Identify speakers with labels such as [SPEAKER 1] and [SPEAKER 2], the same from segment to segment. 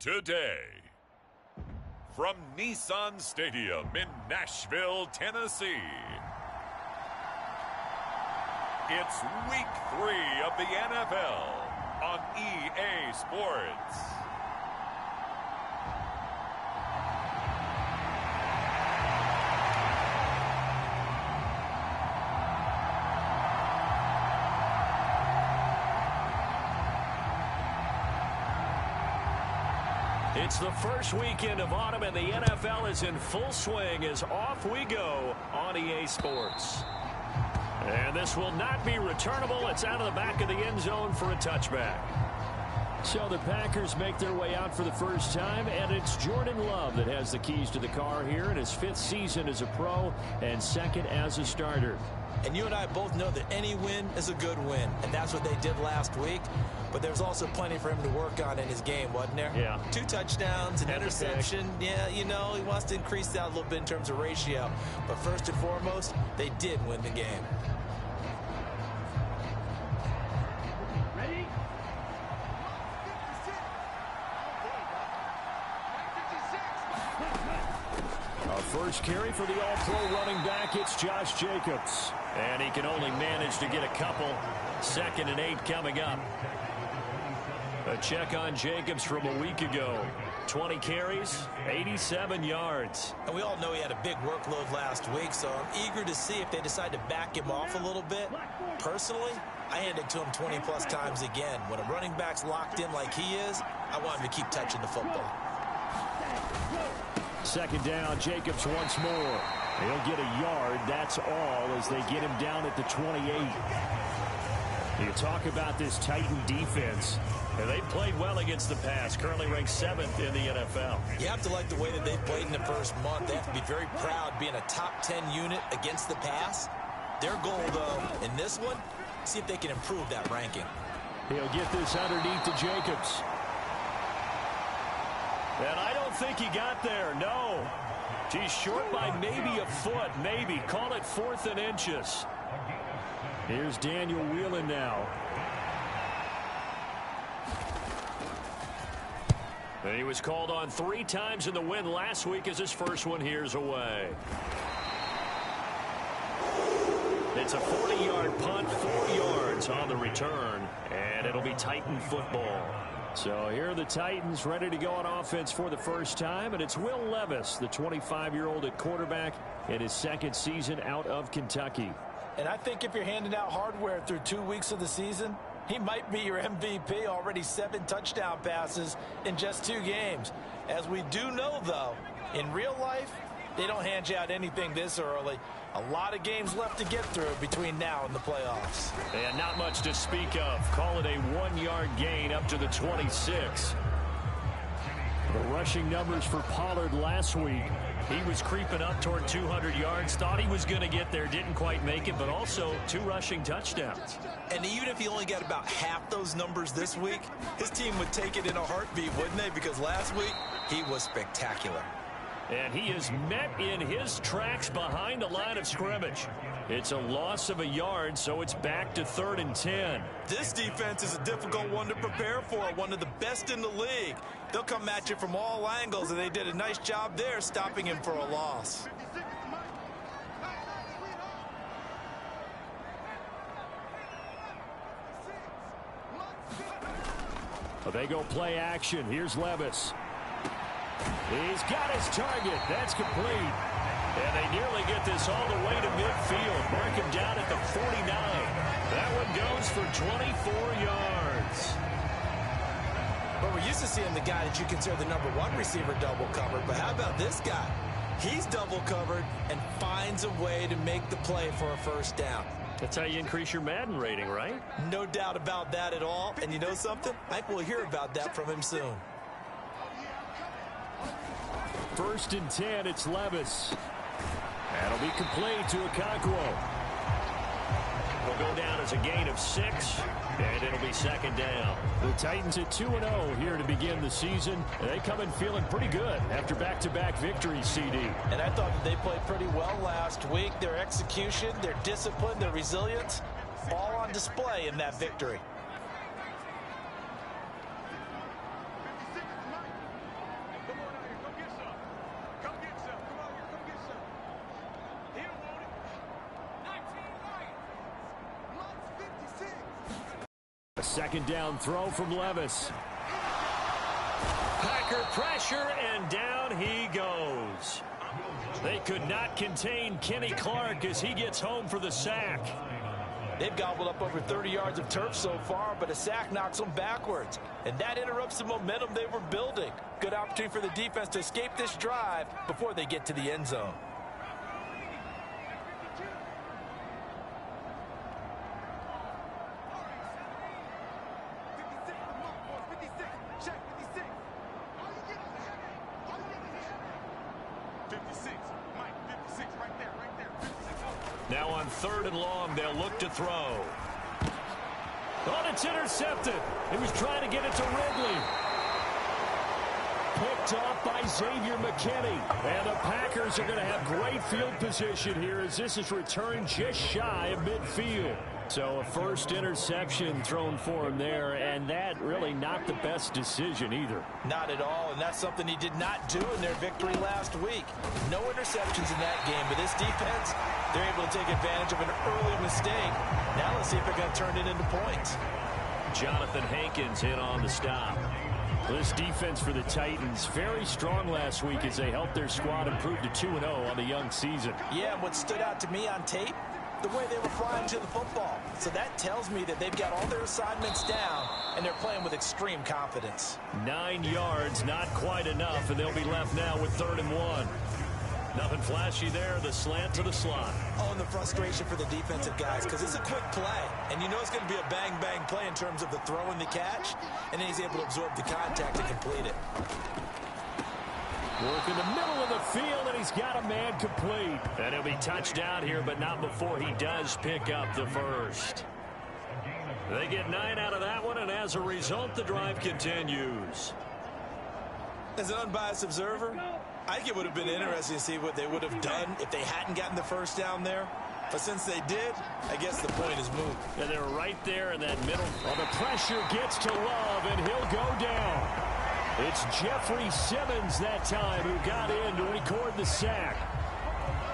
[SPEAKER 1] today. From Nissan Stadium in Nashville, Tennessee, it's Week 3 of the NFL on EA Sports.
[SPEAKER 2] It's the first weekend of autumn, and the NFL is in full swing as off we go on EA Sports. And this will not be returnable. It's out of the back of the end zone for a touchback. So the Packers make their way out for the first time, and it's Jordan Love that has the keys to the car here in his 5th season as a pro and 2nd as a starter.
[SPEAKER 3] And you and I both know that any win is a good win, and that's what they did last week. But there's also plenty for him to work on in his game, wasn't there?
[SPEAKER 2] Yeah.
[SPEAKER 3] 2 touchdowns, an interception. Yeah, you know, he wants to increase that a little bit in terms of ratio. But first and foremost, they did win the game.
[SPEAKER 4] Ready?
[SPEAKER 2] Our first carry for the all-pro running back, it's Josh Jacobs. And he can only manage to get a couple. 2nd and 8 coming up. A check on Jacobs from a week ago. 20 carries, 87 yards.
[SPEAKER 3] And we all know he had a big workload last week, so I'm eager to see if they decide to back him off a little bit. Personally, I hand it to him 20-plus times again. When a running back's locked in like he is, I want him to keep touching the football.
[SPEAKER 2] 2nd down, Jacobs once more. He'll get a yard, that's all, as they get him down at the 28. You talk about this Titan defense. And they played well against the pass, currently ranked 7th in the NFL.
[SPEAKER 3] You have to like the way that they played in the first month. They have to be very proud being a top 10 unit against the pass. Their goal, though, in this one, see if they can improve that ranking.
[SPEAKER 2] He'll get this underneath to Jacobs. And I don't think he got there, no. He's short by maybe a foot, maybe. Call it 4th and inches. Here's Daniel Whelan now. And he was called on 3 times in the win last week as his first one here's away. It's a 40-yard punt, 4 yards on the return, and it'll be Titan football. So here are the Titans ready to go on offense for the first time, and it's Will Levis, the 25-year-old at quarterback in his 2nd season out of Kentucky.
[SPEAKER 5] And I think if you're handing out hardware through 2 weeks of the season, he might be your MVP, already 7 touchdown passes in just 2 games. As we do know, though, in real life, they don't hand you out anything this early. A lot of games left to get through between now and the playoffs.
[SPEAKER 2] And not much to speak of. Call it a 1-yard gain up to the 26. The rushing numbers for Pollard last week. He was creeping up toward 200 yards. Thought he was going to get there. Didn't quite make it, but also 2 rushing touchdowns.
[SPEAKER 3] And even if he only got about half those numbers this week, his team would take it in a heartbeat, wouldn't they? Because last week, he was spectacular.
[SPEAKER 2] And he is met in his tracks behind the line of scrimmage. It's a loss of a yard, so it's back to 3rd and 10.
[SPEAKER 3] This defense is a difficult one to prepare for, one of the best in the league. They'll come at you from all angles, and they did a nice job there stopping him for a loss.
[SPEAKER 2] Well, they go play action. Here's Levis. He's got his target. That's complete. And they nearly get this all the way to midfield. Mark him down at the 49. That one goes for 24 yards.
[SPEAKER 3] Well, we're used to seeing the guy that you consider the #1 receiver double covered. But how about this guy? He's double covered and finds a way to make the play for a first down.
[SPEAKER 2] That's how you increase your Madden rating, right?
[SPEAKER 3] No doubt about that at all. And you know something? I think we'll hear about that from him soon.
[SPEAKER 2] 1st and 10, it's Levis. That'll be complete to Okonkwo. Will go down as a gain of 6, and it'll be 2nd down. The Titans at 2-0 here to begin the season. They come in feeling pretty good after back-to-back victories, CD.
[SPEAKER 5] And I thought that they played pretty well last week. Their execution, their discipline, their resilience, all on display in that victory.
[SPEAKER 2] Second down throw from Levis. Packer pressure, and down he goes. They could not contain Kenny Clark as he gets home for the sack.
[SPEAKER 5] They've gobbled up over 30 yards of turf so far, but a sack knocks them backwards. And that interrupts the momentum they were building. Good opportunity for the defense to escape this drive before they get to the end zone.
[SPEAKER 2] Now on 3rd and long, they'll look to throw. Oh, it's intercepted. He was trying to get it to Ridley. Picked off by Xavier McKinney. And the Packers are going to have great field position here as this is returned just shy of midfield. So a first interception thrown for him there, and that really not the best decision either.
[SPEAKER 5] Not at all, and that's something he did not do in their victory last week. No interceptions in that game, but this defense, they're able to take advantage of an early mistake. Now let's see if they're going to turn it into points.
[SPEAKER 2] Jonathan Hankins in on the stop. This defense for the Titans, very strong last week as they helped their squad improve to 2-0 on the young season.
[SPEAKER 5] Yeah, and what stood out to me on tape, the way they were flying to the football. So that tells me that they've got all their assignments down, and they're playing with extreme confidence.
[SPEAKER 2] 9 yards, not quite enough, and they'll be left now with 3rd and 1. Nothing flashy there, the slant to the slot.
[SPEAKER 5] Oh, and the frustration for the defensive guys, because it's a quick play. And you know it's going to be a bang-bang play in terms of the throw and the catch, and then he's able to absorb the contact and complete it.
[SPEAKER 2] Work in the middle of the field, and he's got a man complete. And he'll be touchdown here, but not before he does pick up the first. They get 9 out of that one, and as a result, the drive continues.
[SPEAKER 5] As an unbiased observer, I think it would have been interesting to see what they would have done if they hadn't gotten the first down there. But since they did, I guess the point is moot.
[SPEAKER 2] And they're right there in that middle. Well, the pressure gets to Love, and he'll go down. It's Jeffrey Simmons that time who got in to record the sack.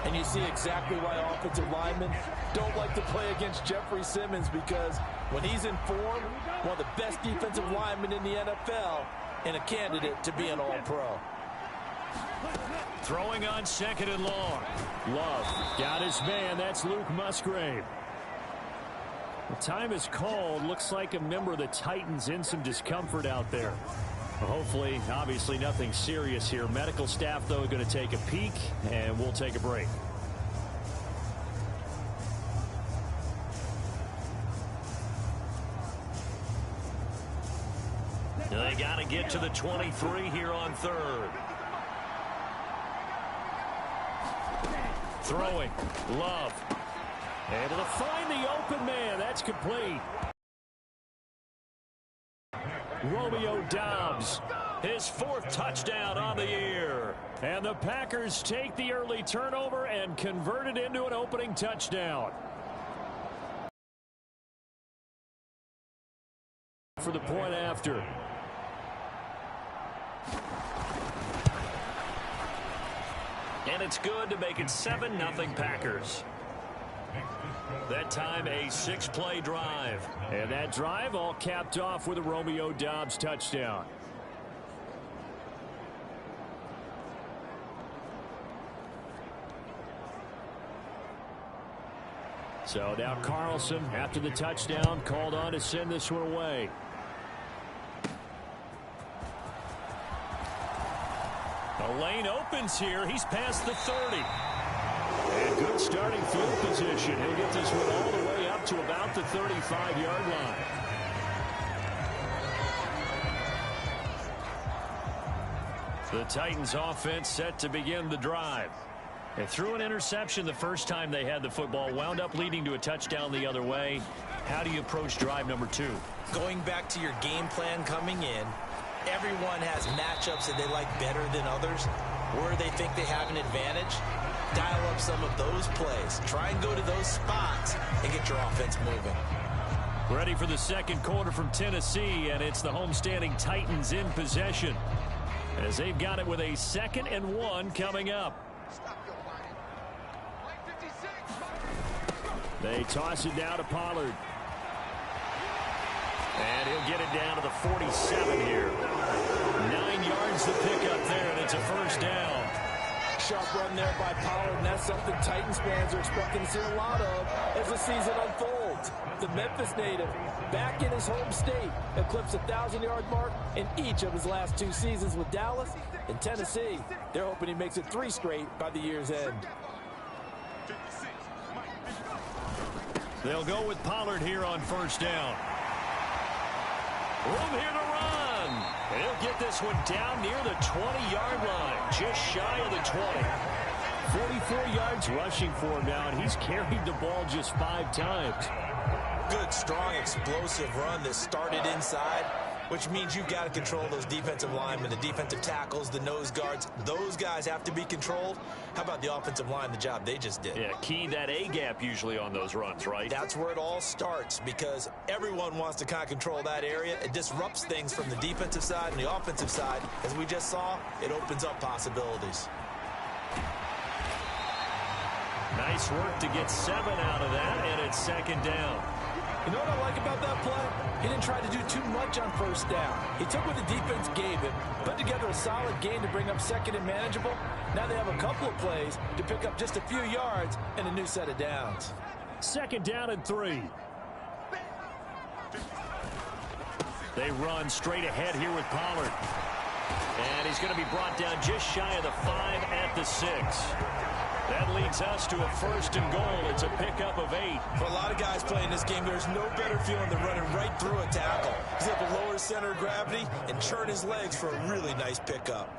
[SPEAKER 5] And you see exactly why offensive linemen don't like to play against Jeffrey Simmons, because when he's in form, one of the best defensive linemen in the NFL and a candidate to be an All-Pro.
[SPEAKER 2] Throwing on 2nd and long. Love got his man. That's Luke Musgrave. The time is called. Looks like a member of the Titans in some discomfort out there. Hopefully, obviously, nothing serious here. Medical staff, though, going to take a peek, and we'll take a break. They got to get to the 23 here on 3rd. Throwing. Love. Able to find the open man. That's complete. Romeo Doubs, his 4th touchdown on the year. And the Packers take the early turnover and convert it into an opening touchdown. For the point after. And it's good to make it 7-0 Packers. That time a 6-play drive. And that drive all capped off with a Romeo Doubs touchdown. So now Carlson, after the touchdown, called on to send this one away. The lane opens here. He's past the 30. And good starting field position. He'll get this one all the way up to about the 35-yard line. The Titans offense set to begin the drive. They threw an interception the first time they had the football, wound up leading to a touchdown the other way. How do you approach drive number 2?
[SPEAKER 5] Going back to your game plan coming in, everyone has matchups that they like better than others, where they think they have an advantage. Dial up some of those plays. Try and go to those spots and get your offense moving.
[SPEAKER 2] Ready for the second quarter from Tennessee, and it's the homestanding Titans in possession, as they've got it with a 2nd and 1 coming up. They toss it down to Pollard. And he'll get it down to the 47 here. 9 yards to pick up there, and it's a first down.
[SPEAKER 5] Sharp run there by Pollard, and that's something Titans fans are expecting to see a lot of as the season unfolds. The Memphis native, back in his home state, eclipsed the 1,000-yard mark in each of his last 2 seasons with Dallas and Tennessee. They're hoping he makes it 3 straight by the year's end.
[SPEAKER 2] They'll go with Pollard here on first down. Room here to run. And he'll get this one down near the 20-yard line, just shy of the 20. 44 yards rushing for him now, and he's carried the ball just 5 times.
[SPEAKER 3] Good, strong, explosive run that started inside, which means you've got to control those defensive linemen, the defensive tackles, the nose guards. Those guys have to be controlled. How about the offensive line, the job they just did?
[SPEAKER 2] Yeah, key that A-gap usually on those runs, right?
[SPEAKER 3] That's where it all starts, because everyone wants to kind of control that area. It disrupts things from the defensive side and the offensive side. As we just saw, it opens up possibilities.
[SPEAKER 2] Nice work to get 7 out of that, and it's second down.
[SPEAKER 5] You know what I like about that play? He didn't try to do too much on first down. He took what the defense gave him, put together a solid gain to bring up second and manageable. Now they have a couple of plays to pick up just a few yards and a new set of downs.
[SPEAKER 2] Second down and 3. They run straight ahead here with Pollard. And he's going to be brought down just shy of the 5 at the 6. That leads us to a first and goal. It's a pickup of 8.
[SPEAKER 3] For a lot of guys playing this game, there's no better feeling than running right through a tackle. He's able to lower his center of gravity and churn his legs for a really nice pickup.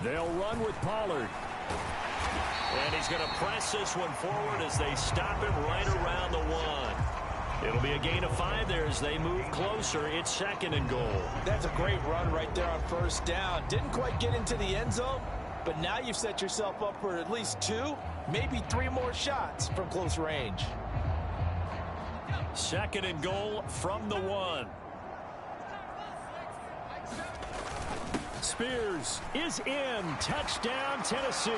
[SPEAKER 2] They'll run with Pollard. And he's going to press this one forward as they stop him right around the 1. It'll be a gain of 5 there as they move closer. It's second and goal.
[SPEAKER 5] That's a great run right there on first down. Didn't quite get into the end zone, but now you've set yourself up for at least 2, maybe 3 more shots from close range.
[SPEAKER 2] Second and goal from the 1. Spears is in. Touchdown, Tennessee.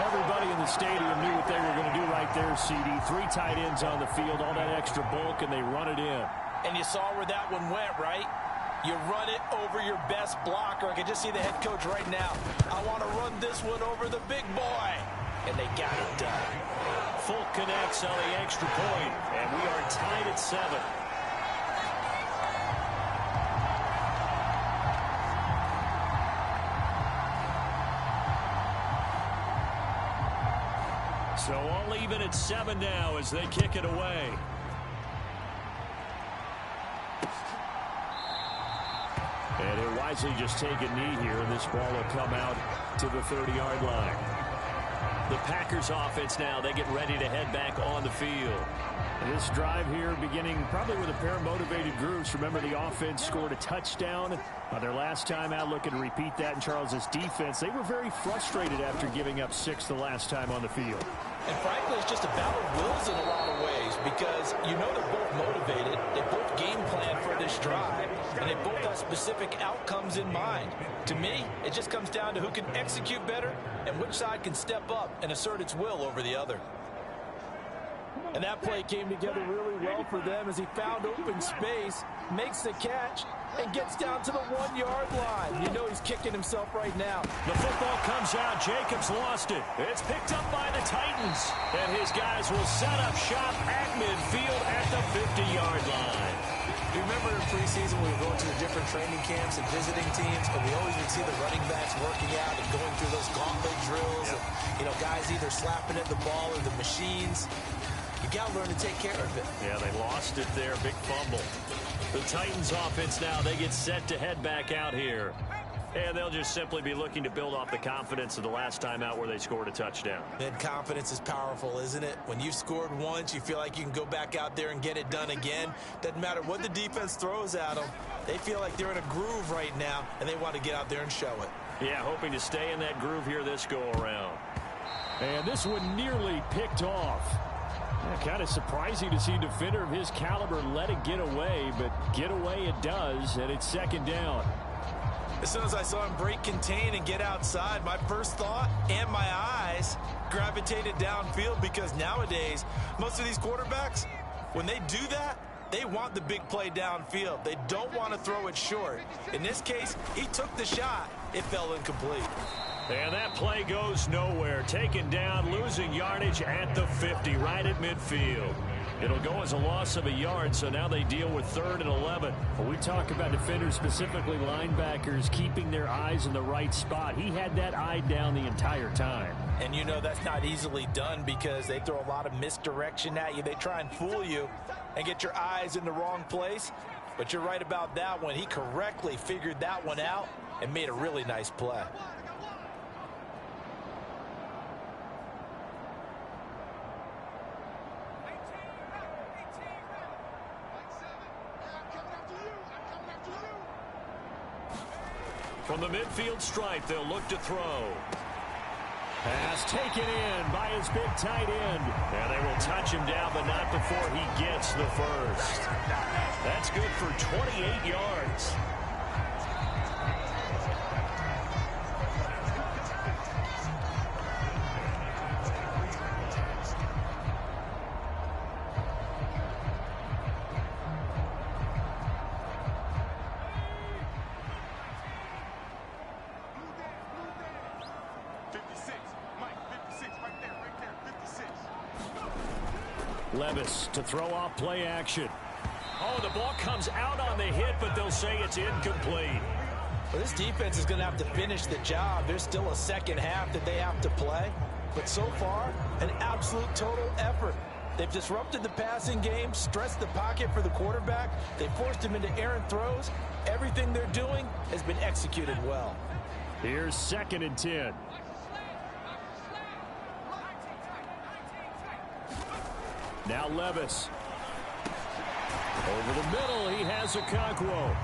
[SPEAKER 2] Everybody in the stadium knew what they were going to do right there, CD. 3 tight ends on the field, all that extra bulk, and they run it in.
[SPEAKER 5] And you saw where that one went, right? You run it over your best blocker. I can just see the head coach right now. I want to run this one over the big boy. And they got it done.
[SPEAKER 2] Full connects on the extra point, and we are tied at 7. So all even at 7 now as they kick it away. And he'll wisely just take a knee here, and this ball will come out to the 30-yard line. The Packers offense now, they get ready to head back on the field. This drive here beginning probably with a pair of motivated groups. Remember, the offense scored a touchdown on their last time out. Looking to repeat that in Charles's defense. They were very frustrated after giving up 6 the last time on the field.
[SPEAKER 5] And frankly, it's just a battle of wills in a lot of ways, because you know they're both motivated. They both game plan for this drive, and they both have specific outcomes in mind. To me, it just comes down to who can execute better and which side can step up and assert its will over the other. And that play came together really well for them as he found open space, makes the catch, and gets down to the 1-yard line. You know he's kicking himself right now.
[SPEAKER 2] The football comes out. Jacobs lost it. It's picked up by the Titans. And his guys will set up shop at midfield at the 50-yard line.
[SPEAKER 3] You remember in preseason we were going to the different training camps and visiting teams, and we always would see the running backs working out and going through those gauntlet drills. And, guys either slapping at the ball or the machines. You got to learn to take care of it.
[SPEAKER 2] Yeah, they lost it there. Big fumble. The Titans offense now, they get set to head back out here. And they'll just simply be looking to build off the confidence of the last time out where they scored a touchdown.
[SPEAKER 3] And confidence is powerful, isn't it? When you've scored once, you feel like you can go back out there and get it done again. Doesn't matter what the defense throws at them. They feel like they're in a groove right now, and they want to get out there and show it.
[SPEAKER 2] Yeah, hoping to stay in that groove here this go-around. And this one nearly picked off. Kind of surprising to see a defender of his caliber let it get away, but get away it does, and it's second down.
[SPEAKER 3] As soon as I saw him break contain and get outside, my first thought and my eyes
[SPEAKER 5] gravitated downfield because nowadays, most of these quarterbacks, when they do that, they want the big play downfield. They don't want to throw it short. In this case, he took the shot. It fell incomplete.
[SPEAKER 2] And that play goes nowhere. Taken down, losing yardage at the 50, right at midfield. It'll go as a loss of a yard, so now they deal with 3rd and 11.
[SPEAKER 6] When we talk about defenders, specifically linebackers, keeping their eyes in the right spot, he had that eye down the entire time.
[SPEAKER 5] And you know that's not easily done because they throw a lot of misdirection at you. They try and fool you and get your eyes in the wrong place. But you're right about that one. He correctly figured that one out and made a really nice play.
[SPEAKER 2] From the midfield stripe, they'll look to throw. Pass taken in by his big tight end. And they will touch him down, but not before he gets the first. That's good for 28 yards. Levis to throw off play action. Oh, the ball comes out on the hit, but they'll say it's incomplete.
[SPEAKER 5] Well, this defense is going to have to finish the job. There's still a second half that they have to play. But so far, an absolute total effort. They've disrupted the passing game, stressed the pocket for the quarterback. They forced him into errant throws. Everything they're doing has been executed well.
[SPEAKER 2] Here's 2nd and 10. Now Levis. Over the middle, he has Okonkwo.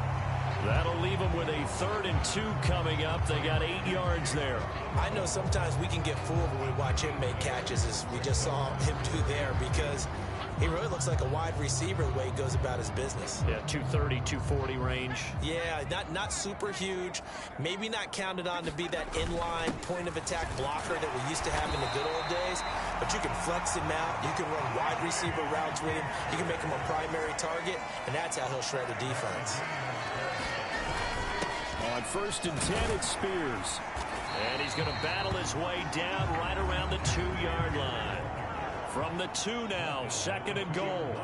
[SPEAKER 2] That'll leave him with a 3rd and 2 coming up. They got 8 yards there.
[SPEAKER 3] I know sometimes we can get fooled when we watch him make catches, as we just saw him do there, because he really looks like a wide receiver the way he goes about his business.
[SPEAKER 2] Yeah, 230, 240 range.
[SPEAKER 3] Yeah, not super huge. Maybe not counted on to be that inline point-of-attack blocker that we used to have in the good old days. But you can flex him out. You can run wide receiver routes with him. You can make him a primary target, and that's how he'll shred a defense.
[SPEAKER 2] On 1st and 10, it's Spears. And he's going to battle his way down right around the 2-yard line. From the 2 now, 2nd and goal.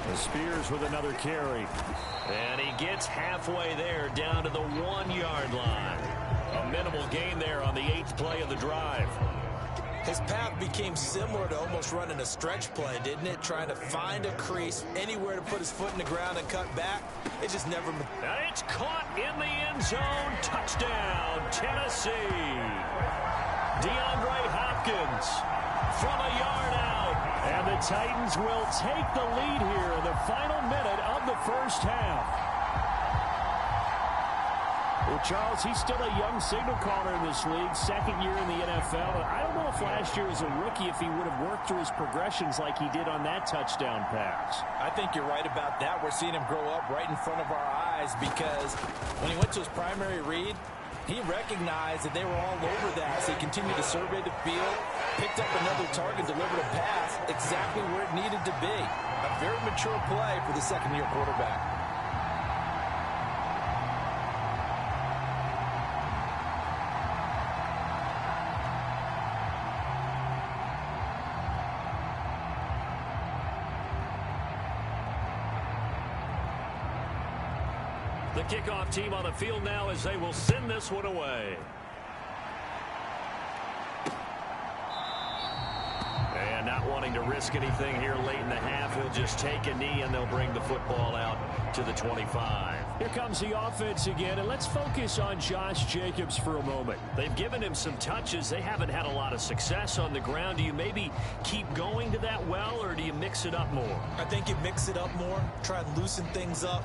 [SPEAKER 2] And Spears with another carry. And he gets halfway there down to the 1-yard line. A minimal gain there on the 8th play of the drive.
[SPEAKER 3] His path became similar to almost running a stretch play, didn't it? Trying to find a crease, anywhere to put his foot in the ground and cut back. It just never...
[SPEAKER 2] And it's caught in the end zone. Touchdown, Tennessee. DeAndre Hopkins from a yard out. And the Titans will take the lead here in the final minute of the first half. Well, Charles, he's still a young signal caller in this league, 2nd year in the NFL. I don't know if last year as a rookie if he would have worked through his progressions like he did on that touchdown pass.
[SPEAKER 5] I think you're right about that. We're seeing him grow up right in front of our eyes because when he went to his primary read, he recognized that they were all over that. So he continued to survey the field, picked up another target, delivered a pass exactly where it needed to be. A very mature play for the 2nd-year quarterback.
[SPEAKER 2] The kickoff team on the field now as they will send this one away. And not wanting to risk anything here late in the half, he'll just take a knee and they'll bring the football out to the 25.
[SPEAKER 6] Here comes the offense again, and let's focus on Josh Jacobs for a moment.
[SPEAKER 2] They've given him some touches. They haven't had a lot of success on the ground. Do you maybe keep going to that well, or do you mix it up more?
[SPEAKER 3] I think you mix it up more, try and loosen things up.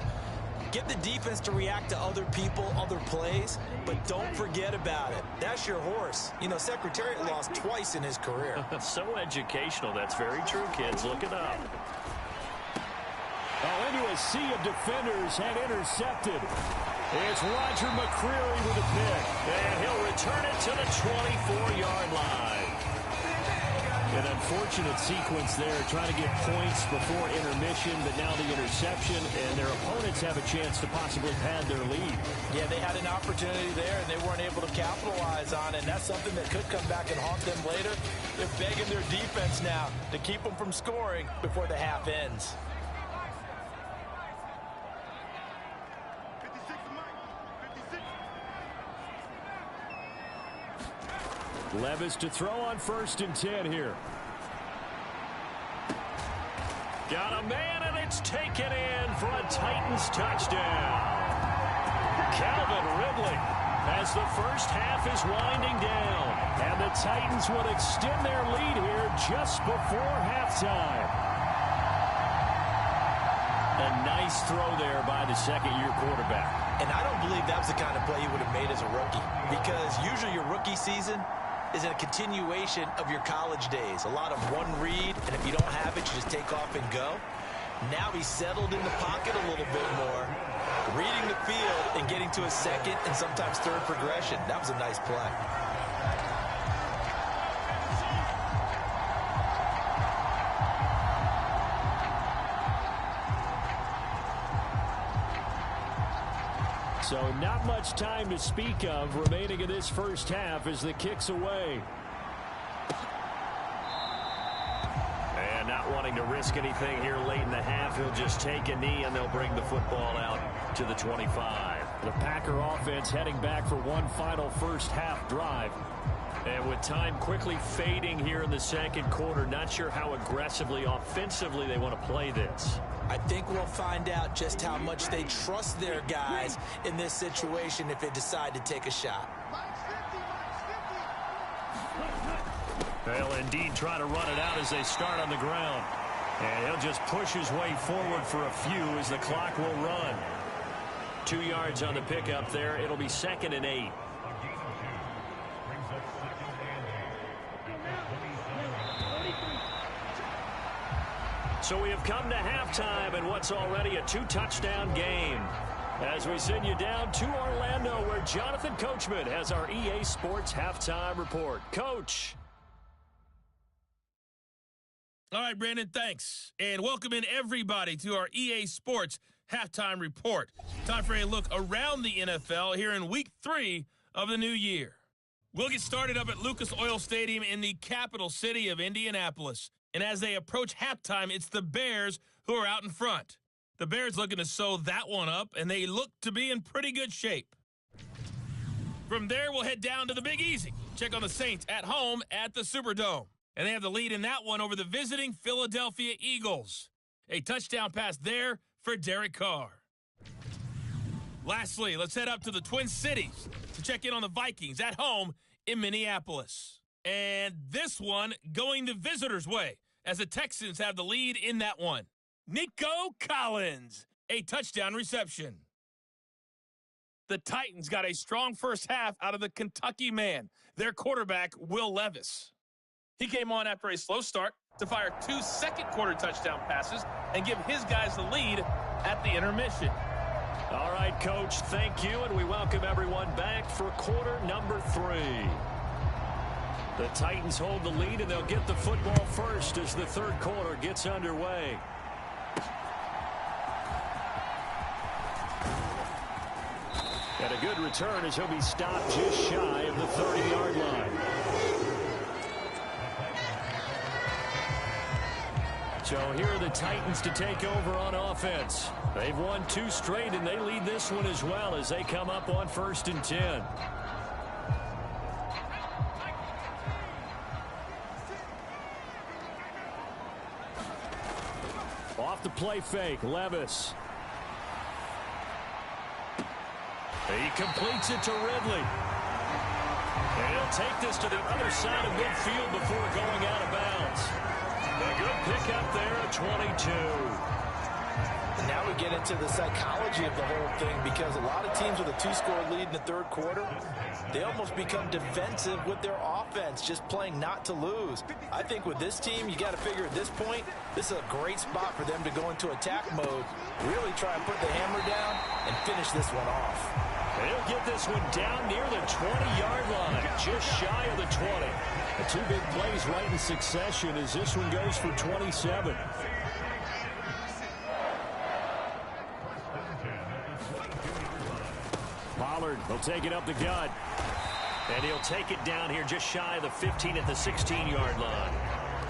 [SPEAKER 3] Get the defense to react to other people, other plays, but don't forget about it. That's your horse. You know, Secretariat lost twice in his career.
[SPEAKER 2] So educational. That's very true, kids. Look it up.
[SPEAKER 6] Oh, into a sea of defenders and intercepted.
[SPEAKER 2] It's Roger McCreary with a pick, and he'll return it to the 24-yard line. An unfortunate sequence there, trying to get points before intermission, but now the interception, and their opponents have a chance to possibly pad their lead.
[SPEAKER 5] Yeah, they had an opportunity there, and they weren't able to capitalize on it, and that's something that could come back and haunt them later. They're begging their defense now to keep them from scoring before the half ends.
[SPEAKER 2] Levis to throw on 1st and 10 here. Got a man, and it's taken in for a Titans touchdown. Calvin Ridley as the first half is winding down. And the Titans would extend their lead here just before halftime. A nice throw there by the second-year quarterback.
[SPEAKER 5] And I don't believe that was the kind of play he would have made as a rookie, because usually your rookie season is a continuation of your college days. A lot of one read, and if you don't have it, you just take off and go. Now he's settled in the pocket a little bit more, reading the field and getting to a second and sometimes third progression. That was a nice play.
[SPEAKER 2] So not much time to speak of remaining in this first half as the kick's away. And not wanting to risk anything here late in the half, he'll just take a knee and they'll bring the football out to the 25. The Packer offense heading back for one final first half drive. And with time quickly fading here in the second quarter, not sure how aggressively offensively they want to play this.
[SPEAKER 5] I think we'll find out just how much they trust their guys in this situation if they decide to take a shot.
[SPEAKER 2] They'll indeed try to run it out as they start on the ground. And he'll just push his way forward for a few as the clock will run. 2 yards on the pickup there. It'll be 2nd and 8. So we have come to halftime in what's already a 2-touchdown game. As we send you down to Orlando, where Jonathan Coachman has our EA Sports Halftime Report. Coach.
[SPEAKER 7] All right, Brandon, thanks. And welcome in everybody to our EA Sports Halftime Report. Time for a look around the NFL here in Week 3 of the new year. We'll get started up at Lucas Oil Stadium in the capital city of Indianapolis. And as they approach halftime, it's the Bears who are out in front. The Bears looking to sew that one up, and they look to be in pretty good shape. From there, we'll head down to the Big Easy. Check on the Saints at home at the Superdome. And they have the lead in that one over the visiting Philadelphia Eagles. A touchdown pass there for Derek Carr. Lastly, let's head up to the Twin Cities to check in on the Vikings at home in Minneapolis. And this one going the visitors' way as the Texans have the lead in that one. Nico Collins, a touchdown reception. The Titans got a strong first half out of the Kentucky man, their quarterback, Will Levis. He came on after a slow start to fire 2 second-quarter touchdown passes and give his guys the lead at the intermission.
[SPEAKER 2] All right, Coach, thank you, and we welcome everyone back for quarter number 3. The Titans hold the lead, and they'll get the football first as the third quarter gets underway. And a good return as he'll be stopped just shy of the 30-yard line. So here are the Titans to take over on offense. They've won 2 straight, and they lead this one as well as they come up on 1st and 10. Off the play fake, Levis. He completes it to Ridley. And he'll take this to the other side of midfield before going out of bounds. A good pickup there at 22.
[SPEAKER 5] And now we get into the psychology of the whole thing, because a lot of teams with a 2-score lead in the third quarter, they almost become defensive with their offense, just playing not to lose. I think with this team, you got to figure at this point, this is a great spot for them to go into attack mode, really try and put the hammer down and finish this one off.
[SPEAKER 2] He'll get this one down near the 20-yard line, just shy of the 20. The two big plays right in succession as this one goes for 27. Pollard will take it up the gut. And he'll take it down here just shy of the 15 at the 16-yard line.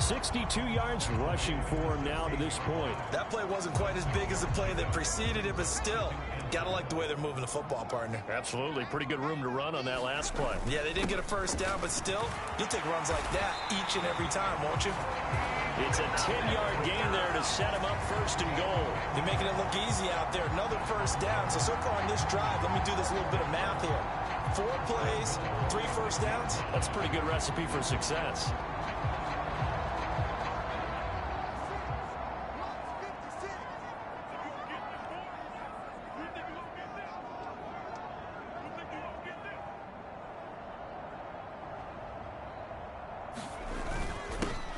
[SPEAKER 2] 62 yards rushing for him now to this point.
[SPEAKER 5] That play wasn't quite as big as the play that preceded it, but still, gotta like the way they're moving the football, partner.
[SPEAKER 2] Absolutely. Pretty good room to run on that last play.
[SPEAKER 5] Yeah, they didn't get a first down, but still, you'll take runs like that each and every time, won't you?
[SPEAKER 2] It's a 10-yard gain there to set him up first and goal.
[SPEAKER 5] You're making it look easy out there. Another first down. So far on this drive, let me do this little bit of math here. 4 plays, 3 first downs.
[SPEAKER 2] That's a pretty good recipe for success.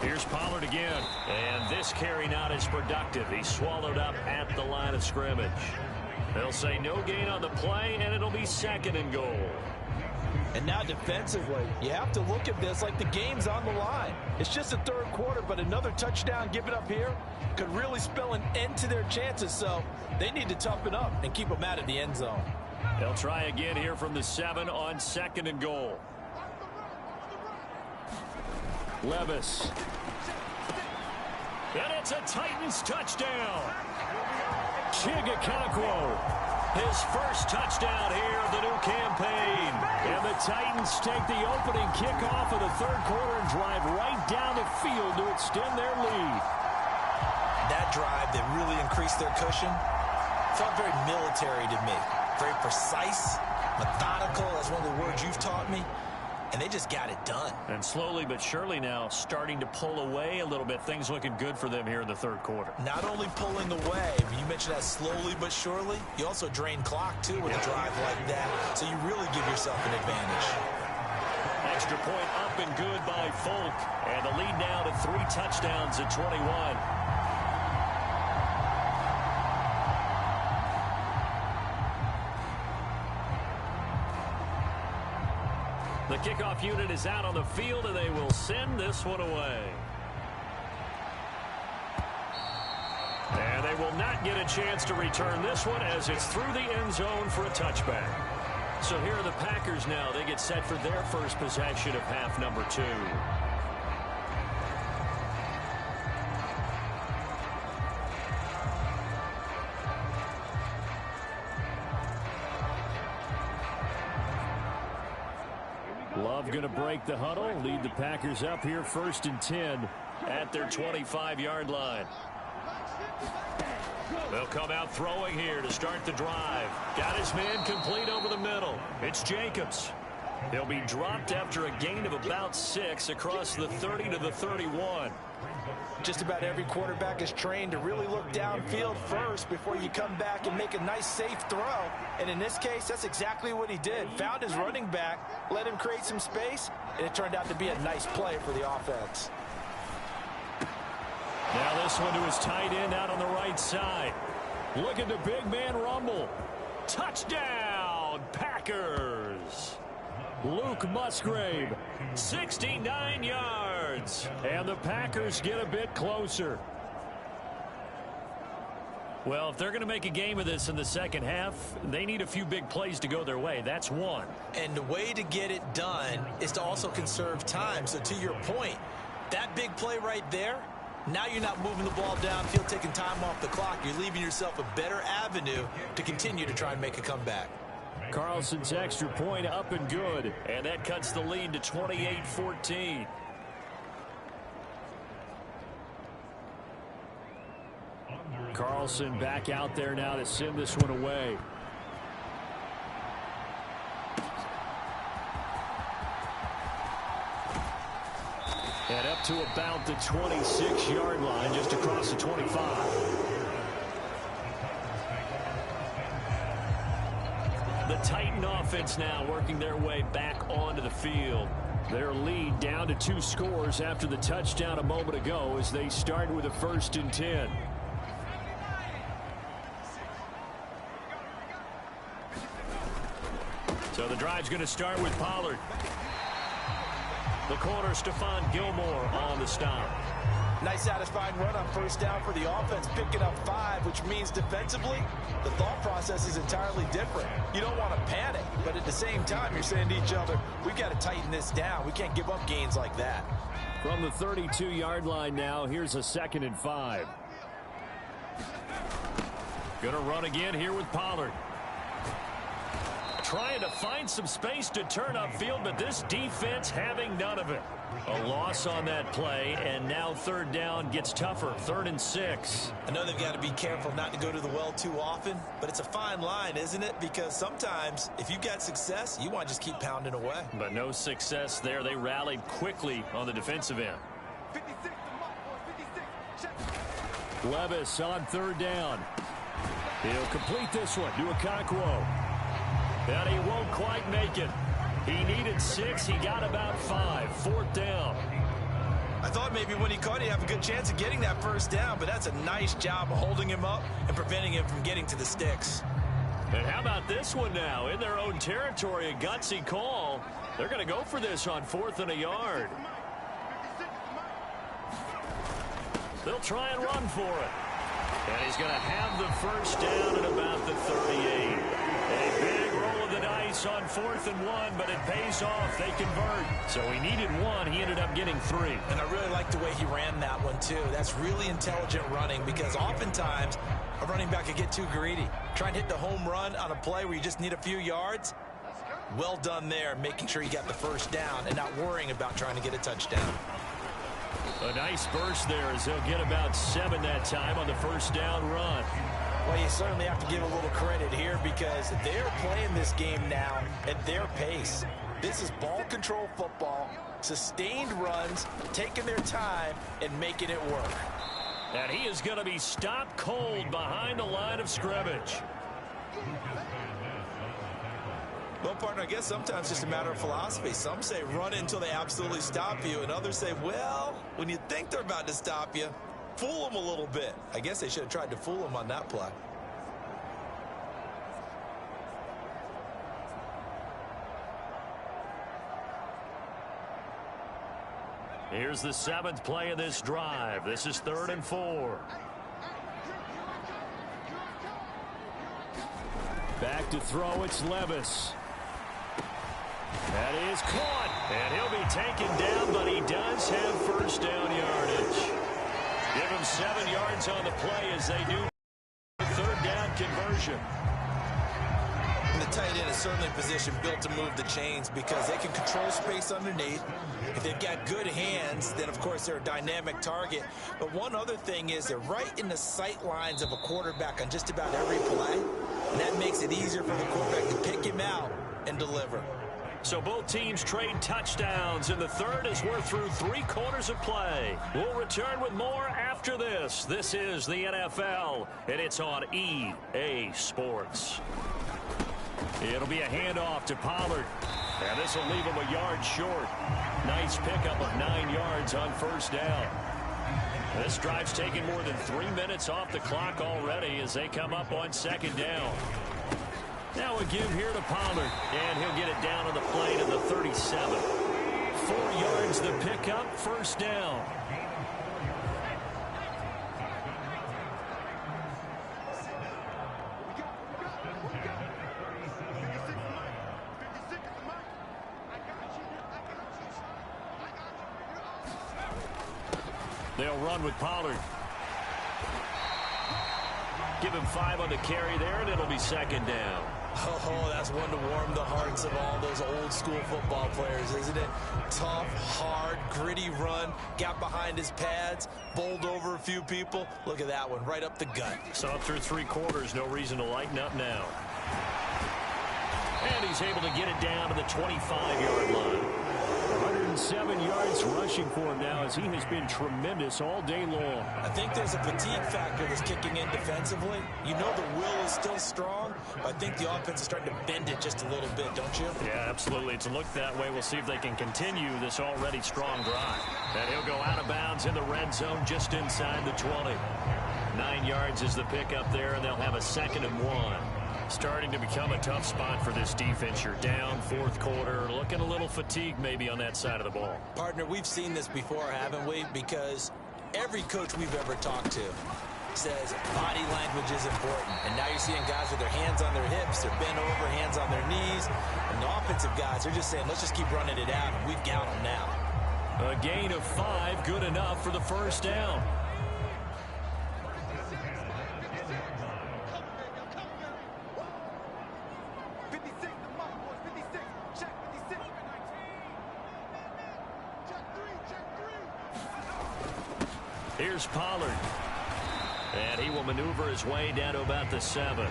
[SPEAKER 2] Here's Pollard again. And this carry not as productive. He's swallowed up at the line of scrimmage. They'll say no gain on the play, and it'll be 2nd and goal.
[SPEAKER 5] And now defensively, you have to look at this like the game's on the line. It's just the third quarter, but another touchdown given up here could really spell an end to their chances. So they need to toughen up and keep them out of the end zone.
[SPEAKER 2] They'll try again here from the 7 on 2nd and goal. Levis. And it's a Titans touchdown. Chigakakwo, his first touchdown here of the new campaign. And the Titans take the opening kickoff of the third quarter and drive right down the field to extend their lead.
[SPEAKER 5] That drive that really increased their cushion felt very military to me. Very precise, methodical. That's one of the words you've taught me. And they just got it done.
[SPEAKER 2] And slowly but surely now starting to pull away a little bit. Things looking good for them here in the third quarter.
[SPEAKER 5] Not only pulling away, but you mentioned that slowly but surely. You also drain clock, too, with a drive like that. So you really give yourself an advantage.
[SPEAKER 2] Extra point up and good by Folk. And the lead now to 3 touchdowns at 21. The kickoff unit is out on the field, and they will send this one away. And they will not get a chance to return this one as it's through the end zone for a touchback. So here are the Packers now. They get set for their first possession of half number 2. Love going to break the huddle, lead the Packers up here 1st and 10 at their 25-yard line. They'll come out throwing here to start the drive. Got his man complete over the middle. It's Jacobs. He'll be dropped after a gain of about 6 across the 30 to the 31.
[SPEAKER 5] Just about every quarterback is trained to really look downfield first before you come back and make a nice, safe throw. And in this case, that's exactly what he did. Found his running back, let him create some space, and it turned out to be a nice play for the offense.
[SPEAKER 2] Now this one to his tight end out on the right side. Look at the big man rumble. Touchdown, Packers. Luke Musgrave, 69 yards. And the Packers get a bit closer. Well, if they're going to make a game of this in the second half, they need a few big plays to go their way. That's one.
[SPEAKER 5] And the way to get it done is to also conserve time. So to your point, that big play right there, now you're not moving the ball downfield, taking time off the clock. You're leaving yourself a better avenue to continue to try and make a comeback.
[SPEAKER 2] Carlson's extra point up and good. And that cuts the lead to 28-14. Carlson back out there now to send this one away. And up to about the 26-yard line, just across the 25. Titan offense now working their way back onto the field. Their lead down to 2 scores after the touchdown a moment ago as they start with a 1st and 10. So the drive's going to start with Pollard. The corner, Stephon Gilmore on the stop.
[SPEAKER 5] Nice satisfying run on 1st down for the offense, picking up 5, which means defensively, the thought process is entirely different. You don't want to panic, but at the same time, you're saying to each other, we've got to tighten this down. We can't give up gains like that.
[SPEAKER 6] From the 32-yard line now, here's a 2nd and 5.
[SPEAKER 2] Going to run again here with Pollard. Trying to find some space to turn upfield, but this defense having none of it. A loss on that play, and now 3rd down gets tougher. 3rd and 6.
[SPEAKER 3] I know they've got to be careful not to go to the well too often, but it's a fine line, isn't it? Because sometimes, if you've got success, you want to just keep pounding away.
[SPEAKER 2] But no success there. They rallied quickly on the defensive end.
[SPEAKER 6] Levis on 3rd down. He'll complete this one to Okonkwo.
[SPEAKER 2] And he won't quite make it. He needed 6. He got about 5. 4th down.
[SPEAKER 3] I thought maybe when he caught, he'd have a good chance of getting that 1st down, but that's a nice job of holding him up and preventing him from getting to the sticks.
[SPEAKER 2] And how about this one now? In their own territory, a gutsy call. They're going to go for this on 4th and a yard. They'll try and run for it. And he's going to have the 1st down at about the 38. A big roll of the dice on 4th and 1, but it pays off. They convert. So he needed 1. He ended up getting 3.
[SPEAKER 3] And I really like the way he ran that one, too. That's really intelligent running because oftentimes a running back could get too greedy. Trying to hit the home run on a play where you just need a few yards. Well done there, making sure you got the 1st down and not worrying about trying to get a touchdown.
[SPEAKER 2] A nice burst there as they'll get about 7 that time on the 1st down run.
[SPEAKER 5] Well, you certainly have to give a little credit here because they're playing this game now at their pace. This is ball control football, sustained runs, taking their time and making it work.
[SPEAKER 2] And he is going to be stopped cold behind the line of scrimmage.
[SPEAKER 3] Well, partner, I guess sometimes it's just a matter of philosophy. Some say run it until they absolutely stop you, and others say, well, when you think they're about to stop you, fool them a little bit. I guess they should have tried to fool them on that play.
[SPEAKER 2] Here's the 7th play of this drive. This is 3rd and 4.
[SPEAKER 6] Back to throw, it's Levis.
[SPEAKER 2] That is caught, and he'll be taken down, but he does have 1st down yardage. Give him 7 yards on the play as they do 3rd down conversion.
[SPEAKER 3] And the tight end is certainly a position built to move the chains because they can control space underneath. If they've got good hands, then, of course, they're a dynamic target. But one other thing is they're right in the sight lines of a quarterback on just about every play. And that makes it easier for the quarterback to pick him out and deliver.
[SPEAKER 2] So both teams trade touchdowns in the 3rd as we're through 3 quarters of play. We'll return with more after this. This is the NFL, and it's on EA Sports. It'll be a handoff to Pollard, and this will leave him a yard short. Nice pickup of 9 yards on 1st down. This drive's taken more than 3 minutes off the clock already as they come up on 2nd down. Now a give here to Pollard, and he'll get it down on the play to the 37. 4 yards the pickup, 1st down. They'll run with Pollard. Give him 5 on the carry there, and it'll be 2nd down.
[SPEAKER 3] Oh, that's one to warm the hearts of all those old school football players, isn't it? Tough, hard, gritty run, got behind his pads, bowled over a few people. Look at that one, right up the gut.
[SPEAKER 2] So through 3 quarters, no reason to lighten up now. And he's able to get it down to the 25-yard line.
[SPEAKER 6] 107 yards rushing for him now as he has been tremendous all day long.
[SPEAKER 5] I think there's a fatigue factor that's kicking in defensively. You know the will is still strong, but I think the offense is starting to bend it just a little bit, don't you?
[SPEAKER 2] Yeah, absolutely. It's looked that way. We'll see if they can continue this already strong drive. And he'll go out of bounds in the red zone just inside the 20. 9 yards is the pickup there, and they'll have a 2nd and 1. Starting to become a tough spot for this defense. You're down fourth quarter, looking a little fatigued maybe on that side of the ball.
[SPEAKER 5] Partner, we've seen this before, haven't we? Because every coach we've ever talked to says body language is important. And now you're seeing guys with their hands on their hips, they're bent over, hands on their knees. And the offensive guys are just saying, let's just keep running it out, and we've got them now.
[SPEAKER 2] A gain of 5, good enough for the first down. Here's Pollard. And he will maneuver his way down to about the 7.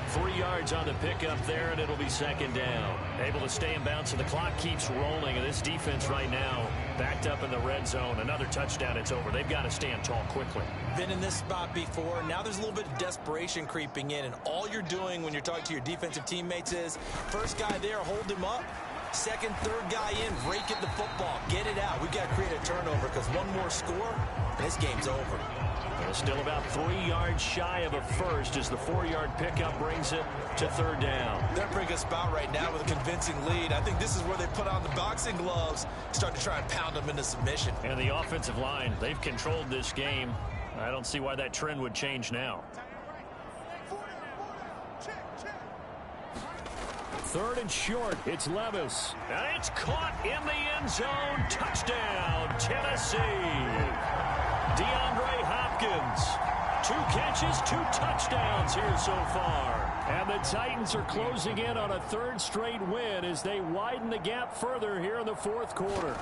[SPEAKER 2] 3 yards on the pickup there, and it'll be 2nd down. Able to stay in bounds, and the clock keeps rolling. And this defense right now backed up in the red zone. Another touchdown, it's over. They've got to stand tall quickly.
[SPEAKER 5] Been in this spot before. Now there's a little bit of desperation creeping in. And all you're doing when you're talking to your defensive teammates is, first guy there, hold him up. Second, third guy in, rake at the football. Get it out. We've got to create a turnover because one more score, and this game's over.
[SPEAKER 2] Well, still about 3 yards shy of a first as the 4-yard pickup brings it to 3rd down.
[SPEAKER 5] They're in a pretty good spot right now with a convincing lead. I think this is where they put on the boxing gloves, start to try and pound them into submission.
[SPEAKER 2] And the offensive line, they've controlled this game. I don't see why that trend would change now.
[SPEAKER 6] 3rd and short. It's Levis.
[SPEAKER 2] And it's caught in the end zone. Touchdown, Tennessee. DeAndre Hopkins. 2 catches, 2 touchdowns here so far.
[SPEAKER 6] And the Titans are closing in on a 3rd straight win as they widen the gap further here in the 4th quarter.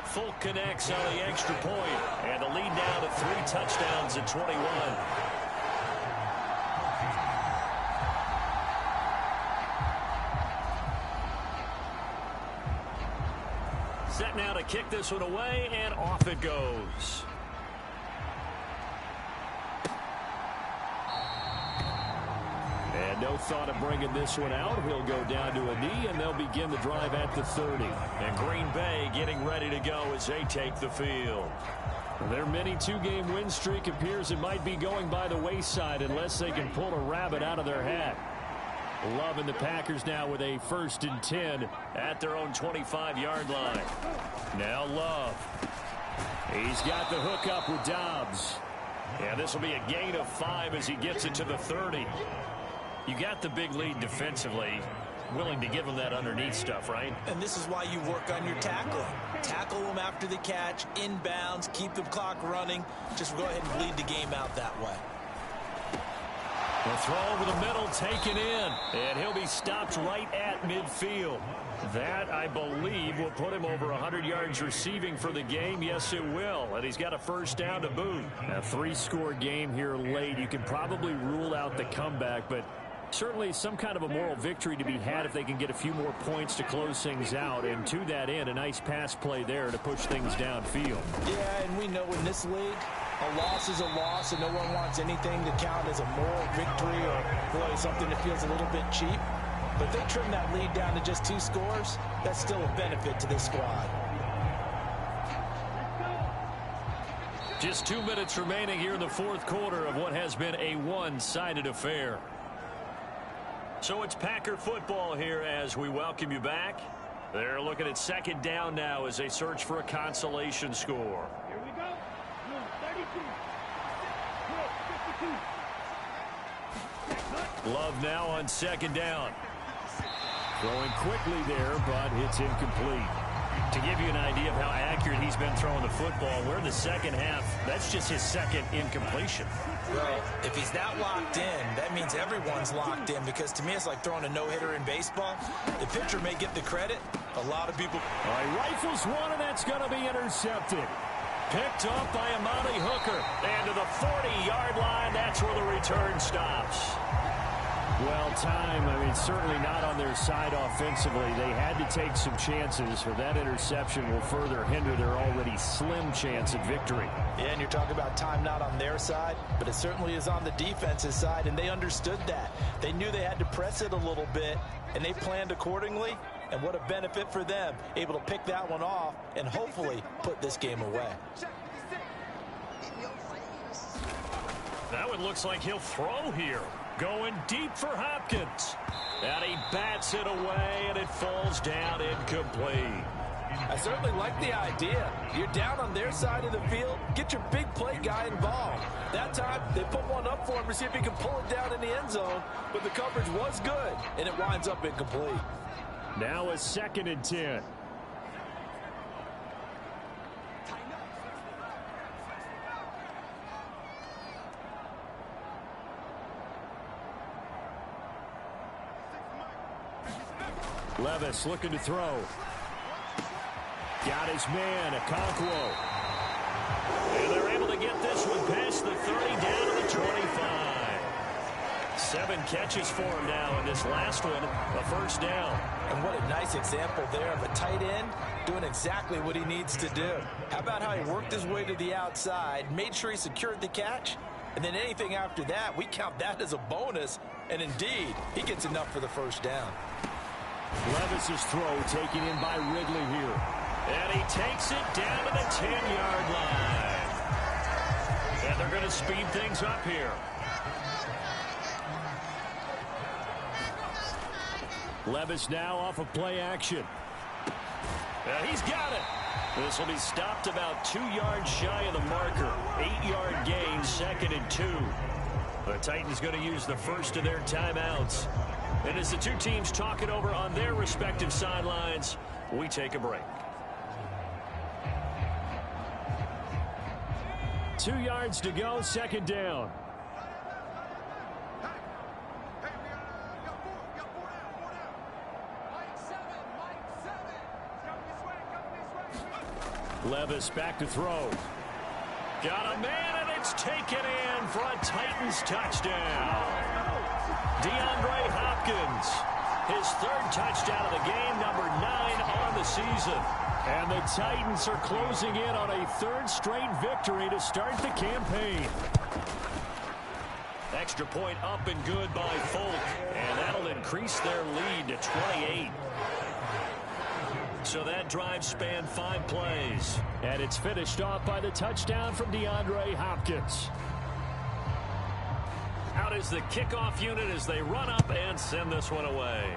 [SPEAKER 2] Fulk connects on the extra point. And the lead down to 3 touchdowns at 21. Set now to kick this one away, and off it goes.
[SPEAKER 6] And no thought of bringing this one out. He'll go down to a knee, and they'll begin the drive at the 30.
[SPEAKER 2] And Green Bay getting ready to go as they take the field.
[SPEAKER 6] Their mini 2-game win streak appears it might be going by the wayside unless they can pull a rabbit out of their hat. Love and the Packers now with a 1st and 10
[SPEAKER 2] at their own 25-yard line.
[SPEAKER 6] Now Love. He's got the hook up with Dobbs.
[SPEAKER 2] And this will be a gain of 5 as he gets it to the 30. You got the big lead defensively. Willing to give him that underneath stuff, right?
[SPEAKER 5] And this is why you work on your tackling. Tackle them after the catch, inbounds, keep the clock running. Just go ahead and bleed the game out that way.
[SPEAKER 2] The throw over the middle, taken in. And he'll be stopped right at midfield. That, I believe, will put him over 100 yards receiving for the game. Yes, it will. And he's got a 1st down to boot.
[SPEAKER 6] A 3-score game here late. You can probably rule out the comeback, but certainly some kind of a moral victory to be had if they can get a few more points to close things out. And to that end, a nice pass play there to push things downfield.
[SPEAKER 5] Yeah, and we know in this league, a loss is a loss, and no one wants anything to count as a moral victory or really something that feels a little bit cheap. But if they trim that lead down to just 2 scores, that's still a benefit to this squad.
[SPEAKER 2] Just 2 minutes remaining here in the 4th quarter of what has been a one-sided affair. So it's Packer football here as we welcome you back. They're looking at 2nd down now as they search for a consolation score.
[SPEAKER 4] Here we go. 32. 52.
[SPEAKER 2] Love now on 2nd down.
[SPEAKER 6] Throwing quickly there, but it's incomplete.
[SPEAKER 2] To give you an idea of how accurate he's been throwing the football, we're in the 2nd half. That's just his 2nd incompletion.
[SPEAKER 5] Well, if he's that locked in, that means everyone's locked in, because to me it's like throwing a no-hitter in baseball. The pitcher may get the credit. A lot of people...
[SPEAKER 6] All right, rifles one, and that's going to be intercepted.
[SPEAKER 2] Picked up by Amani Hooker. And to the 40-yard line, that's where the return stops.
[SPEAKER 6] Well, time, I mean, certainly not on their side offensively. They had to take some chances, for that interception will further hinder their already slim chance at victory.
[SPEAKER 5] Yeah, and you're talking about time not on their side, but it certainly is on the defensive side, and they understood that. They knew they had to press it a little bit, and they planned accordingly, and what a benefit for them, able to pick that one off and hopefully put this game away.
[SPEAKER 2] That one looks like he'll throw here. Going deep for Hopkins. And he bats it away, and it falls down incomplete.
[SPEAKER 5] I certainly like the idea. You're down on their side of the field. Get your big play guy involved. That time, they put one up for him to see if he can pull it down in the end zone. But the coverage was good, and it winds up incomplete.
[SPEAKER 6] Now a 2nd and 10. Levis looking to throw. Got his man, Okonkwo.
[SPEAKER 2] And they're able to get this one past the 30, down to the 25. 7 catches for him now, and this last one, a first down.
[SPEAKER 5] And what a nice example there of a tight end doing exactly what he needs to do. How about how he worked his way to the outside, made sure he secured the catch, and then anything after that, we count that as a bonus. And indeed, he gets enough for the first down.
[SPEAKER 6] Levis's throw taken in by Ridley here.
[SPEAKER 2] And he takes it down to the 10-yard line. And they're going to speed things up here.
[SPEAKER 6] Levis now off of play action.
[SPEAKER 2] And he's got it. This will be stopped about 2 yards shy of the marker. 8-yard gain, 2nd and 2. The Titans going to use the first of their timeouts. And as the two teams talk it over on their respective sidelines, we take a break.
[SPEAKER 6] 2 yards to go, 2nd down. Levis back to throw.
[SPEAKER 2] Got a man, and it's taken in for a Titans touchdown. DeAndre Hopkins, his 3rd touchdown of the game, number 9 on the season.
[SPEAKER 6] And the Titans are closing in on a 3rd straight victory to start the campaign.
[SPEAKER 2] Extra point up and good by Folk, and that'll increase their lead to 28. So that drive spanned 5 plays.
[SPEAKER 6] And it's finished off by the touchdown from DeAndre Hopkins.
[SPEAKER 2] Out is the kickoff unit as they run up and send this one away.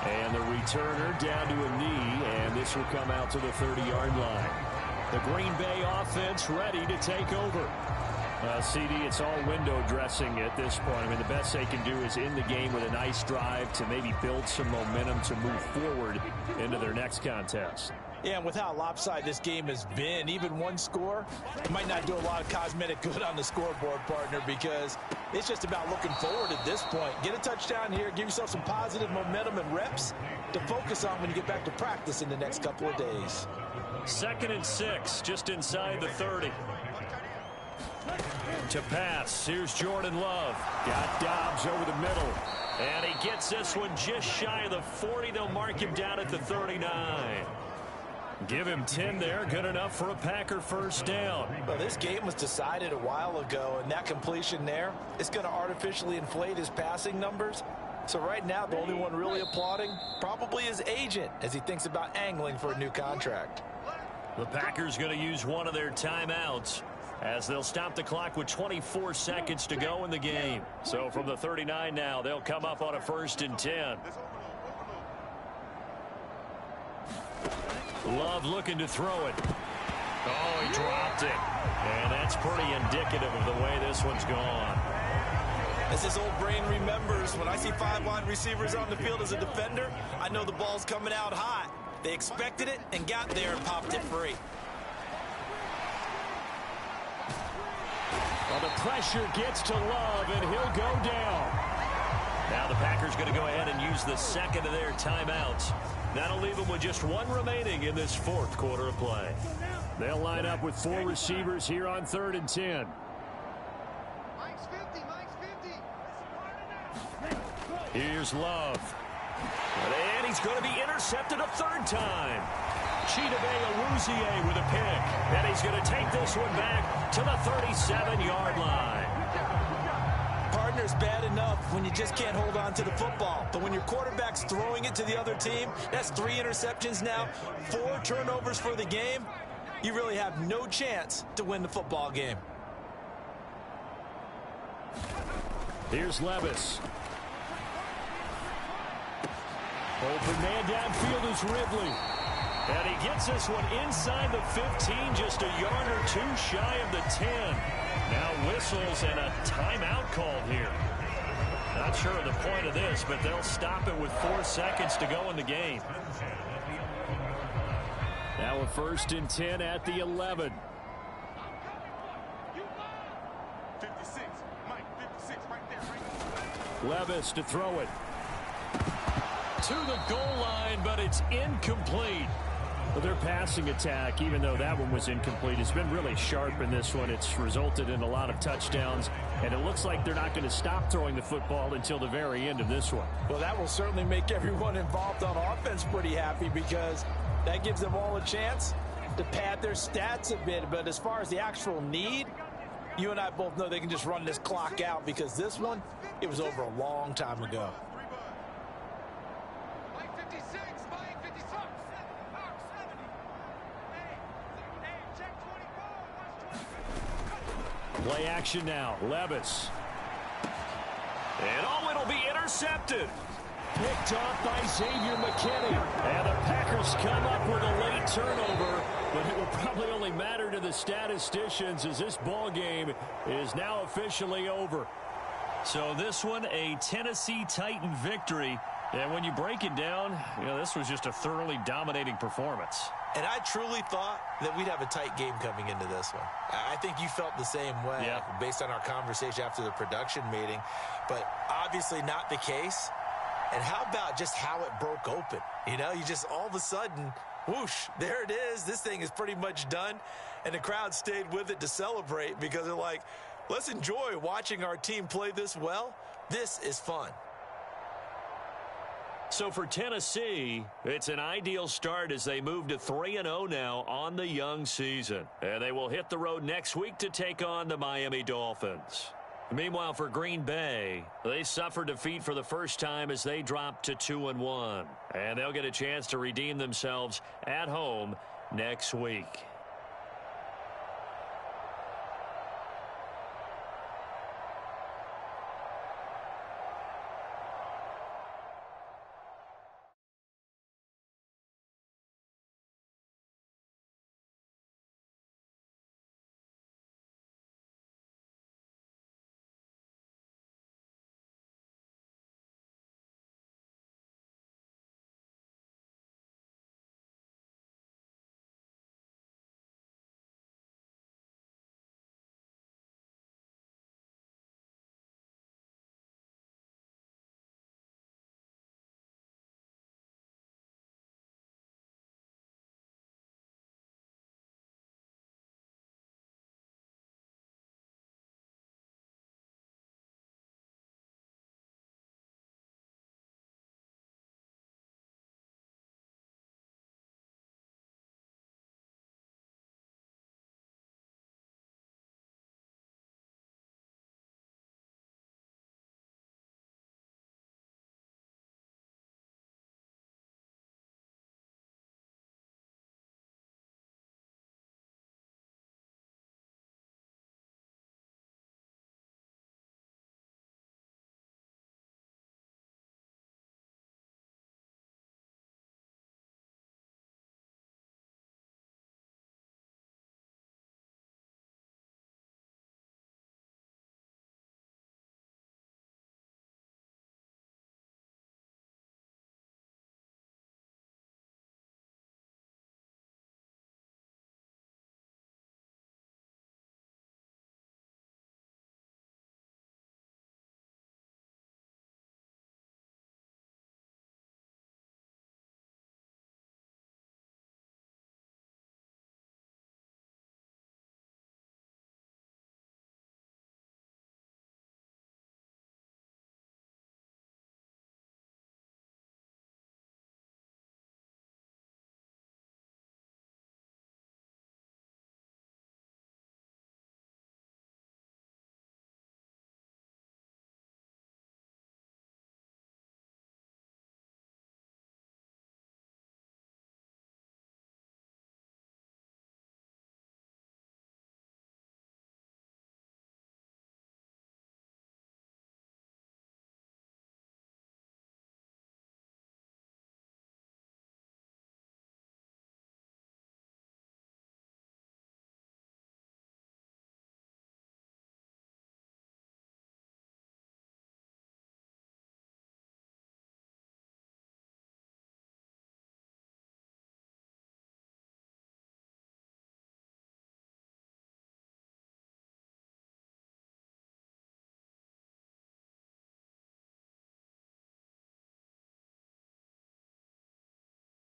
[SPEAKER 6] And the returner down to a knee, and this will come out to the 30-yard line. The Green Bay offense ready to take over. CD, it's all window dressing at this point. I mean, the best they can do is in the game with a nice drive to maybe build some momentum to move forward into their next contest.
[SPEAKER 5] Yeah, and with how lopsided this game has been, even one score might not do a lot of cosmetic good on the scoreboard, partner, because it's just about looking forward at this point. Get a touchdown here, give yourself some positive momentum and reps to focus on when you get back to practice in the next couple of days.
[SPEAKER 2] 2nd and 6, just inside the 30. To pass, here's Jordan Love.
[SPEAKER 6] Got Dobbs over the middle.
[SPEAKER 2] And he gets this one just shy of the 40. They'll mark him down at the 39. Give him 10 there. Good enough for a Packer first down.
[SPEAKER 5] Well, this game was decided a while ago, and that completion there is going to artificially inflate his passing numbers. So right now, the only one really applauding probably his agent as he thinks about angling for a new contract.
[SPEAKER 2] The Packers going to use one of their timeouts as they'll stop the clock with 24 seconds to go in the game. So from the 39 now, they'll come up on a 1st and 10. Love looking to throw it. Oh, he dropped it. And that's pretty indicative of the way this one's gone.
[SPEAKER 5] As his old brain remembers, when I see 5 wide receivers on the field as a defender, I know the ball's coming out hot. They expected it and got there and popped it free.
[SPEAKER 6] Well, the pressure gets to Love, and he'll go down.
[SPEAKER 2] Now the Packers going to go ahead and use the 2nd of their timeouts. That'll leave them with just 1 remaining in this 4th quarter of play.
[SPEAKER 6] They'll line up with 4 receivers here on 3rd and 10.
[SPEAKER 2] Here's Love. And he's going to be intercepted a third time. Chidobe Awuzie with a pick. And he's going to take this one back to the 37-yard line.
[SPEAKER 5] Partner's bad enough when you just can't hold on to the football. But when your quarterback's throwing it to the other team, that's 3 interceptions now, 4 turnovers for the game. You really have no chance to win the football game.
[SPEAKER 2] Here's Levis. Open man downfield is Ridley. And he gets this one inside the 15, just a yard or 2 shy of the 10. Now whistles and a timeout called here. Not sure of the point of this, but they'll stop it with 4 seconds to go in the game. Now a 1st and 10 at the 11.
[SPEAKER 8] 56, Mike, 56 right there,
[SPEAKER 2] Levis to throw it. To the goal line, but it's incomplete. Well, their passing attack, even though that one was incomplete, has been really sharp in this one. It's resulted in a lot of touchdowns, and it looks like they're not going to stop throwing the football until the very end of this one.
[SPEAKER 5] Well, that will certainly make everyone involved on offense pretty happy because that gives them all a chance to pad their stats a bit. But as far as the actual need, you and I both know they can just run this clock out because this one, it was over a long time ago.
[SPEAKER 2] Play action now. Levis. And oh, it'll be intercepted. Picked off by Xavier McKinney. And the Packers come up with a late turnover, but it will probably only matter to the statisticians as this ball game is now officially over. So this one, a Tennessee Titan victory. And when you break it down, you know, this was just a thoroughly dominating performance.
[SPEAKER 5] And I truly thought that we'd have a tight game coming into this one. I think you felt the same way based on our conversation after the production meeting, but obviously not the case. And how about just how it broke open? You know, you just all of a sudden, whoosh, there it is. This thing is pretty much done. And the crowd stayed with it to celebrate because they're like, let's enjoy watching our team play this well. This is fun.
[SPEAKER 2] So for Tennessee, it's an ideal start as they move to 3-0 now on the young season. And they will hit the road next week to take on the Miami Dolphins. Meanwhile, for Green Bay, they suffered defeat for the first time as they dropped to 2-1. And they'll get a chance to redeem themselves at home next week.